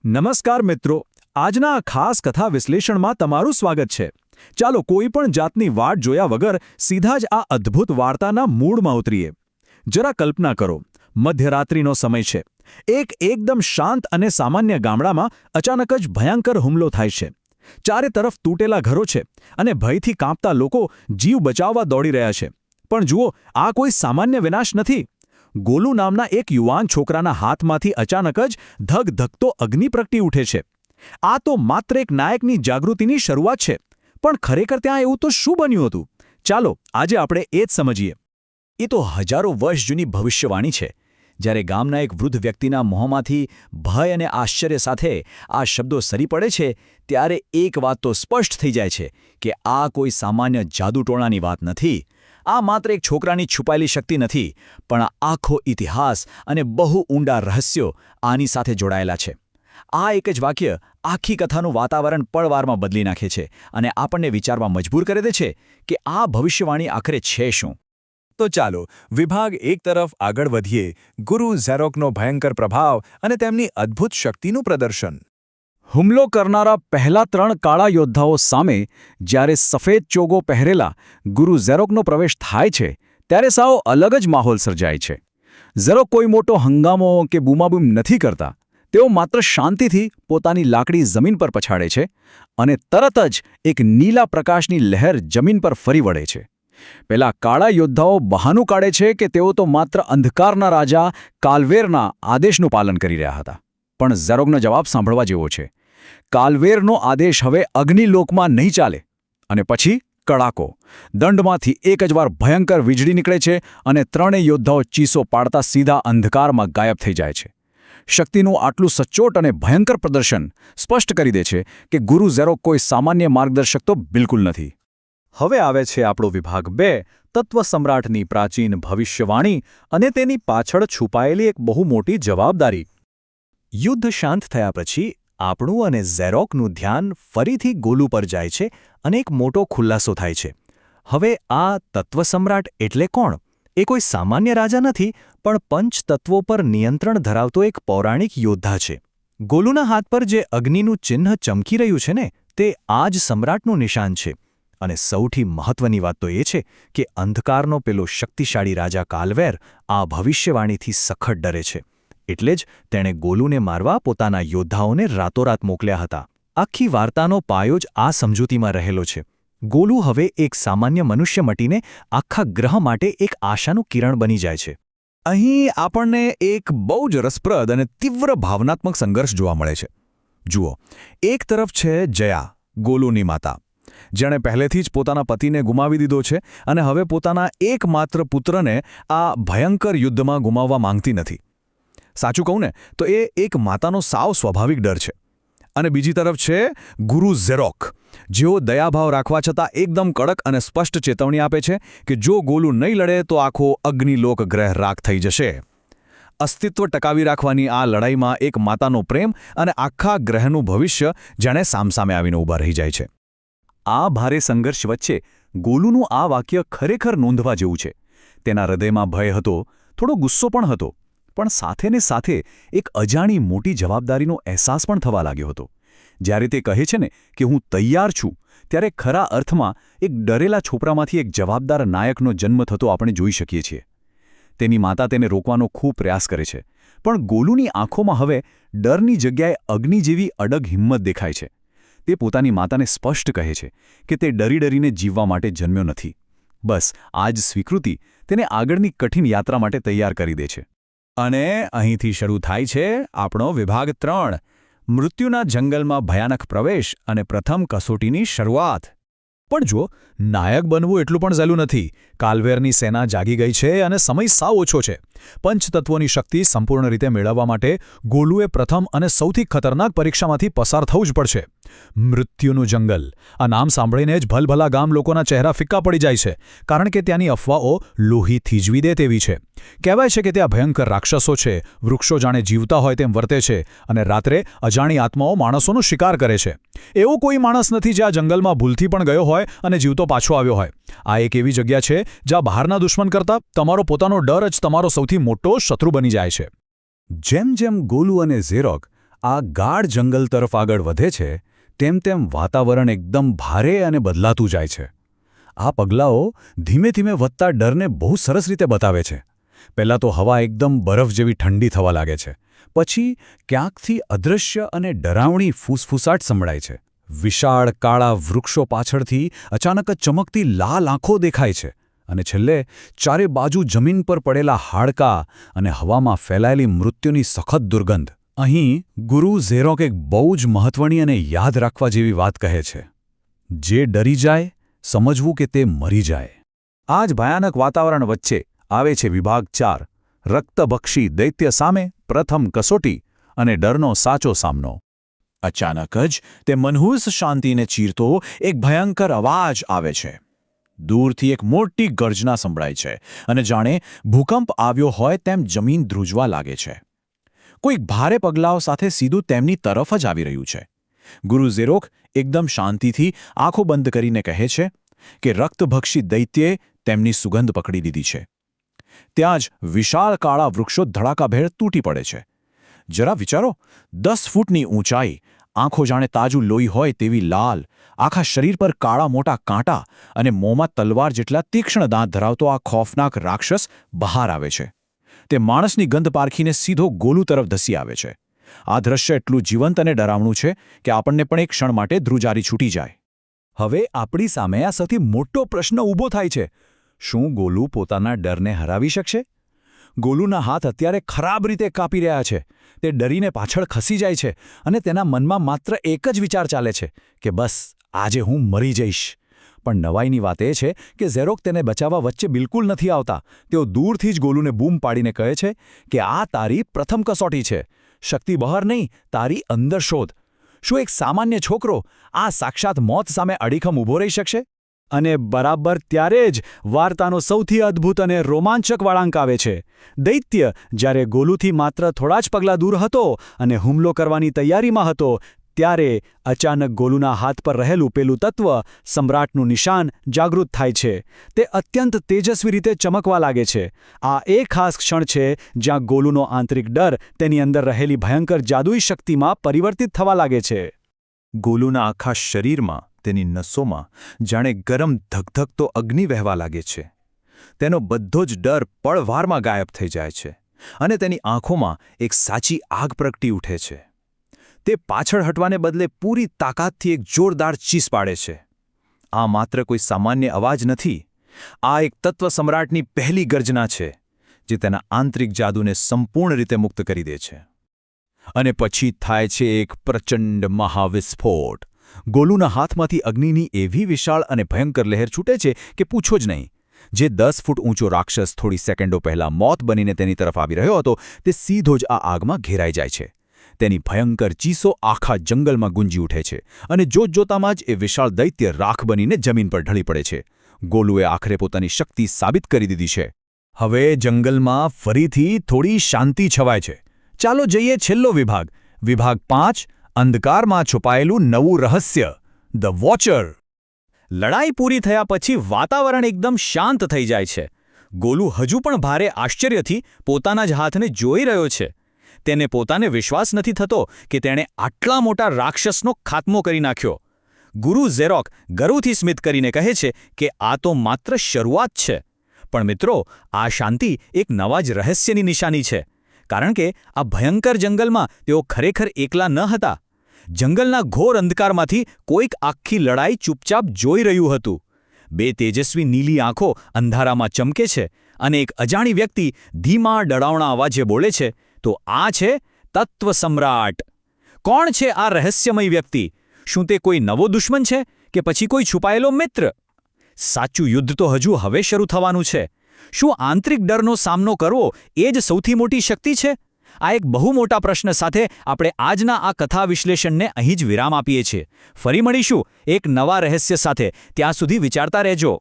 નમસ્કાર મિત્રો, આજના આ ખાસ કથા વિશ્લેષણમાં તમારું સ્વાગત છે. ચાલો કોઈ પણ જાતની વાટ જોયા વગર સીધા જ આ અદ્ભુત વાર્તાના મૂળમાં ઉતરીએ. જરા કલ્પના કરો, મધ્યરાત્રિનો સમય છે. એકદમ શાંત અને સામાન્ય ગામડામાં અચાનક જ ભયંકર હુમલો થાય છે. ચારે તરફ તૂટેલા ઘરો છે અને ભયથી કાંપતા લોકો જીવ બચાવવા દોડી રહ્યા છે. પણ જુઓ, આ કોઈ સામાન્ય વિનાશ નથી. ગોલુ નામના એક યુવાન છોકરાના હાથમાંથી અચાનક જ ધગધગતો અગ્નિ પ્રગટી ઉઠે છે. આ તો માત્ર એક નાયકની જાગૃતિની શરૂઆત છે. પણ ખરેખર ત્યાં એવું તો શું બન્યું હતું? ચાલો આજે આપણે એ જ સમજીએ. એ તો હજારો વર્ષ જૂની ભવિષ્યવાણી છે. જ્યારે ગામના એક વૃદ્ધ વ્યક્તિના મોંમાંથી ભય અને આશ્ચર્ય સાથે આ શબ્દો સરી પડે છે, ત્યારે એક વાત તો સ્પષ્ટ થઈ જાય છે કે આ કોઈ સામાન્ય જાદુટોણાની વાત નથી. આ માત્ર એક છોકરાની છુપાયેલી શક્તિ નથી, પણ આ આખો ઇતિહાસ અને બહુ ઊંડા રહસ્યો આની સાથે જોડાયેલા છે. આ એક જ વાક્ય આખી કથાનું વાતાવરણ પળવારમાં બદલી નાખે છે અને આપણને વિચારવા મજબૂર કરી દે છે કે આ ભવિષ્યવાણી આખરે છે શું. તો ચાલો વિભાગ 1 તરફ આગળ વધીએ. ગુરુ ઝેરોકનો ભયંકર પ્રભાવ અને તેમની અદ્ભુત શક્તિનું પ્રદર્શન. હુમલો કરનારા પહેલા 3 કાળા યોદ્ધાઓ સામે જ્યારે સફેદ ચોગો પહેરેલા ગુરુ ઝેરોકનો પ્રવેશ થાય છે, ત્યારે સાવ અલગ જ માહોલ સર્જાય છે. ઝેરોક કોઈ મોટો હંગામો કે બૂમાબૂમ નથી કરતા. તેઓ માત્ર શાંતિથી પોતાની લાકડી જમીન પર પછાડે છે અને તરત જ એક નીલા પ્રકાશની લહેર જમીન પર ફરી વળે છે. પેલા કાળા યોદ્ધાઓ બહાનું કાઢે છે કે તેઓ તો માત્ર અંધકારના રાજા કાલ્વેરના આદેશનું પાલન કરી રહ્યા હતા. પણ ઝેરોકનો જવાબ સાંભળવા જેવો છે. કાલ્વેરનો આદેશ હવે અગ્નિલોકમાં નહીં ચાલે. અને પછી કડાકો. દંડમાંથી એક જ વાર ભયંકર વીજળી નીકળે છે અને ત્રણેય યોદ્ધાઓ ચીસો પાડતા સીધા અંધકારમાં ગાયબ થઈ જાય છે. શક્તિનું આટલું સચોટ અને ભયંકર પ્રદર્શન સ્પષ્ટ કરી દે છે કે ગુરુ ઝેરોક કોઈ સામાન્ય માર્ગદર્શક તો બિલકુલ નથી. હવે આવે છે આપણો વિભાગ 2, તત્વ સમ્રાટની પ્રાચીન ભવિષ્યવાણી અને તેની પાછળ છુપાયેલી એક બહુ મોટી જવાબદારી. યુદ્ધ શાંત થયા પછી આપણું અને ઝેરોકનું ધ્યાન ફરીથી ગોલુ પર જાય છે અને એક મોટો ખુલાસો થાય છે. હવે આ તત્વ સમ્રાટ એટલે કોણ? એ કોઈ સામાન્ય રાજા નથી, પણ પંચતત્વો પર નિયંત્રણ ધરાવતો એક પૌરાણિક યોદ્ધા છે. ગોલુના હાથ પર જે અગ્નિનું ચિહ્ન ચમકી રહ્યું છે ને, તે આ જ સમ્રાટનું નિશાન છે. અને સૌથી મહત્વની વાત તો એ છે કે અંધકારનો પેલો શક્તિશાળી રાજા કાલ્વેર આ ભવિષ્યવાણીથી સખત ડરે છે. એટલે જ તેણે ગોલુને મારવા પોતાના યોદ્ધાઓને રાતોરાત મોકલ્યા હતા. આખી વાર્તાનો પાયો જ આ સમજૂતીમાં રહેલો છે. ગોલુ હવે એક સામાન્ય મનુષ્ય મટીને આખા ગ્રહ માટે એક આશાનું કિરણ બની જાય છે. અહીં આપણને એક બહુ જ રસપ્રદ અને તીવ્ર ભાવનાત્મક સંઘર્ષ જોવા મળે છે. જુઓ, એક તરફ છે જયા, ગોલુની માતા, જેણે પહેલેથી જ પોતાના પતિને ગુમાવી દીધો છે અને હવે પોતાના એકમાત્ર પુત્રને આ ભયંકર યુદ્ધમાં ગુમાવવા માંગતી નથી. સાચું કહું ને તો એ એક માતાનો સાવ સ્વાભાવિક ડર છે. અને બીજી તરફ છે ગુરુ ઝેરોક, જેઓ દયાભાવ રાખવા છતાં એકદમ કડક અને સ્પષ્ટ ચેતવણી આપે છે કે જો ગોલુ નહીં લડે તો આખો અગ્નિલોક ગ્રહ રાખ થઈ જશે. અસ્તિત્વ ટકાવી રાખવાની આ લડાઈમાં એક માતાનો પ્રેમ અને આખા ગ્રહનું ભવિષ્ય જાણે સામસામે આવીને ઊભા રહી જાય છે. આ ભારે સંઘર્ષ વચ્ચે ગોલુનું આ વાક્ય ખરેખર નોંધવા જેવું છે. તેના હૃદયમાં ભય હતો, થોડો ગુસ્સો પણ હતો, પણ સાથે ને સાથે એક અજાણી મોટી જવાબદારીનો અહેસાસ પણ થવા લાગ્યો હતો. જ્યારે તે કહે છે ને કે હું તૈયાર છું, ત્યારે ખરા અર્થમાં એક ડરેલા છોકરામાંથી એક જવાબદાર નાયકનો જન્મ થતો આપણે જોઈ શકીએ છીએ. તેની માતા તેને રોકવાનો ખૂબ પ્રયાસ કરે છે, પણ ગોલુની આંખોમાં હવે ડરની જગ્યાએ અગ્નિ જેવી અડગ હિંમત દેખાય છે. તે પોતાની માતાને સ્પષ્ટ કહે છે કે તે ડરીને જીવવા માટે જન્મ્યો નથી. બસ આ જ સ્વીકૃતિ તેને આગળની કઠિન યાત્રા માટે તૈયાર કરી દે છે. અને અહીંથી શરૂ થાય છે આપણો વિભાગ 3, મૃત્યુના જંગલમાં ભયાનક પ્રવેશ અને પ્રથમ કસોટીની શરૂઆત. પણ જો નાયક બનવું એટલું પણ સહેલું નથી. કાલ્વેરની સેના જાગી ગઈ છે અને સમય સાવ ઓછો છે. પંચતત્વોની શક્તિ સંપૂર્ણ રીતે મેળવવા માટે ગોલુએ પ્રથમ અને સૌથી ખતરનાક પરીક્ષામાંથી પસાર થવું જ પડશે. મૃત્યુનું જંગલ. આ નામ સાંભળીને જ ભલભલા ગામ લોકોના ચહેરા ફિક્કા પડી જાય છે, કારણ કે ત્યાંની અફવાઓ લોહી થીજવી દે તેવી છે. કહેવાય છે કે ત્યાં ભયંકર રાક્ષસો છે, વૃક્ષો જાણે જીવતા હોય તેમ વર્તે છે અને રાત્રે અજાણી આત્માઓ માણસોનો શિકાર કરે છે. એવો કોઈ માણસ નથી જે આ જંગલમાં ભૂલથી પણ ગયો હોય અને જીવતો પાછો આવ્યો હોય. આ એક એવી જગ્યા છે જ્યાં બહારના દુશ્મન કરતાં તમારો પોતાનો ડર જ તમારો સૌથી મોટો શત્રુ બની જાય છે. જેમ જેમ ગોલુ અને ઝેરોક આ ગાઢ જંગલ તરફ આગળ વધે છે તેમ તેમ વાતાવરણ એકદમ ભારે અને બદલાતું જાય છે. આ પગલાઓ ધીમે ધીમે વધતા ડરને બહુ સરસ રીતે બતાવે છે. પહેલાં તો હવા એકદમ બરફ જેવી ઠંડી થવા લાગે છે. પછી ક્યાંકથી અદૃશ્ય અને ડરાવણી ફૂસફૂસાટ સંભળાય છે. વિશાળ કાળા વૃક્ષો પાછળથી અચાનક જ ચમકતી લાલ આંખો દેખાય છે. અને છેલ્લે ચારે બાજુ જમીન પર પડેલા હાડકાં અને હવામાં ફેલાયેલી મૃત્યુની સખત દુર્ગંધ. અહીં ગુરુ ઝેરોક એક બહુ જ મહત્વની અને યાદ રાખવા જેવી વાત કહે છે. જે ડરી જાય, સમજવું કે તે મરી જાય. આ જ ભયાનક વાતાવરણ વચ્ચે આવે છે વિભાગ 4, રક્તભક્ષી દૈત્ય સામે પ્રથમ કસોટી અને ડરનો સાચો સામનો. અચાનક જ તે મનહૂસ શાંતિને ચીરતો એક ભયંકર અવાજ આવે છે. દૂરથી એક મોટી ગર્જના સંભળાય છે અને જાણે ભૂકંપ આવ્યો હોય તેમ જમીન ધ્રુજવા લાગે છે. કોઈક ભારે પગલાઓ સાથે સીધું તેમની તરફ જ આવી રહ્યું છે. ગુરુ ઝેરોક એકદમ શાંતિથી આંખો બંધ કરીને કહે છે કે રક્તભક્ષી દૈત્યે તેમની સુગંધ પકડી લીધી છે. ત્યાં જ વિશાળ કાળા વૃક્ષો ધડાકાભેર તૂટી પડે છે. જરા વિચારો, 10 ફૂટની ઊંચાઈ, આંખો જાણે તાજું લોહી હોય તેવી લાલ, આખા શરીર પર કાળા મોટા કાંટા અને મોંમાં તલવાર જેટલા તીક્ષ્ણ દાંત ધરાવતો આ ખોફનાક રાક્ષસ બહાર આવે છે. તે માણસની ગંધ પારખીને સીધો ગોલુ તરફ ધસી આવે છે. આ દ્રશ્ય એટલું જીવંત અને ડરાવણું છે કે આપણને પણ એક ક્ષણ માટે ધ્રુજારી છૂટી જાય. હવે આપણી સામે આ સૌથી મોટો પ્રશ્ન ઊભો થાય છે. શું ગોલુ પોતાના ડરને હરાવી શકશે? ગોલુના હાથ અત્યારે ખરાબ રીતે કાપી રહ્યા છે. તે ડરીને પાછળ ખસી જાય છે અને તેના મનમાં માત્ર એક જ વિચાર ચાલે છે કે બસ આજે હું મરી જઈશ. પણ નવાઈની વાત એ છે કે ઝેરોક તેને બચાવવા વચ્ચે બિલકુલ નથી આવતા. તેઓ દૂરથી જ ગોલુને બૂમ પાડીને કહે છે કે આ તારી પ્રથમ કસોટી છે. શક્તિ બહાર નહીં, તારી અંદર શોધ. શું એક સામાન્ય છોકરો આ સાક્ષાત મોત સામે અડીખમ ઊભો રહી શકશે? અને બરાબર ત્યારે જ વાર્તાનો સૌથી અદ્ભુત અને રોમાંચક વળાંક આવે છે. દૈત્ય જ્યારે ગોલુથી માત્ર થોડા જ પગલાં દૂર હતો અને હુમલો કરવાની તૈયારીમાં હતો, ત્યારે અચાનક ગોલુના હાથ પર રહેલું પેલું તત્વ, સમ્રાટનું નિશાન, જાગૃત થાય છે. તે અત્યંત તેજસ્વી રીતે ચમકવા લાગે છે. આ એ ખાસ ક્ષણ છે જ્યાં ગોલુનો આંતરિક ડર તેની અંદર રહેલી ભયંકર જાદુઈ શક્તિમાં પરિવર્તિત થવા લાગે છે. ગોલુના આખા શરીરમાં, તેની નસોમાં જાણે ગરમ ધગધગતો અગ્નિ વહેવા લાગે છે. તેનો બધો જ ડર પળવારમાં ગાયબ થઈ જાય છે અને તેની આંખોમાં એક સાચી આગ પ્રગટી ઉઠે છે. તે પાછળ હટવાને બદલે પૂરી તાકાતથી એક જોરદાર ચીસ પાડે છે. આ માત્ર કોઈ સામાન્ય અવાજ નથી. આ એક તત્વ સમ્રાટની પહેલી ગર્જના છે જે તેના આંતરિક જાદુને સંપૂર્ણ રીતે મુક્ત કરી દે છે. અને પછી થાય છે એક પ્રચંડ મહાવિસ્ફોટ. ગોલુના હાથમાંથી અગ્નિની એવી વિશાળ અને ભયંકર લહેર છૂટે છે કે પૂછો જ નહીં. જે 10 ફૂટ ઊંચો રાક્ષસ થોડી સેકન્ડો પહેલાં મોત બનીને તેની તરફ આવી રહ્યો હતો, તે સીધો જ આ આગમાં ઘેરાઈ જાય છે. તેની ભયંકર ચીસો આખા જંગલમાં ગુંજી ઉઠે છે અને જોતજોતામાં જ એ વિશાળ દૈત્ય રાખ બનીને જમીન પર ઢળી પડે છે. ગોલુએ આખરે પોતાની શક્તિ સાબિત કરી દીધી છે. હવે જંગલમાં ફરીથી થોડી શાંતિ છવાય છે. ચાલો જઈએ છેલ્લો વિભાગ, વિભાગ 5, અંધકારમાં છુપાયેલું નવું રહસ્ય, ધ વોચર. લડાઈ પૂરી થયા પછી વાતાવરણ એકદમ શાંત થઈ જાય છે. ગોલુ હજુ પણ ભારે આશ્ચર્યથી પોતાના જ હાથને જોઈ રહ્યો છે. તેને પોતાને વિશ્વાસ નથી થતો કે તેણે આટલા મોટા રાક્ષસનો ખાત્મો કરી નાખ્યો. ગુરુ ઝેરોક ગર્વથી સ્મિત કરીને કહે છે કે આ તો માત્ર શરૂઆત છે. પણ મિત્રો, આ શાંતિ એક નવા જ રહસ્યની નિશાની છે. કારણ કે આ ભયંકર જંગલમાં તેઓ ખરેખર એકલા ન હતા. જંગલના ઘોર અંધકારમાંથી કોઈક આખી લડાઈ ચૂપચાપ જોઈ રહ્યું હતું. 2 તેજસ્વી નીલી આંખો અંધારામાં ચમકે છે અને એક અજાણી વ્યક્તિ ધીમા ડરાવણા અવાજે બોલે છે, તો આ છે તત્વ સમ્રાટ. કોણ છે આ રહસ્યમય વ્યક્તિ? શું તે કોઈ નવો દુશ્મન છે કે પછી કોઈ છુપાયેલો મિત્ર? સાચું યુદ્ધ તો હજુ હવે શરૂ થવાનું છે. શું આંતરિક ડરનો સામનો કરવો એ જ સૌથી મોટી શક્તિ છે? આ એક બહુ મોટા પ્રશ્ન સાથે આપણે આજના આ કથા વિશ્લેષણને અહીં જ વિરામ આપીએ છીએ. ફરી મળીશું એક નવા રહસ્ય સાથે. ત્યાં સુધી વિચારતા રહેજો.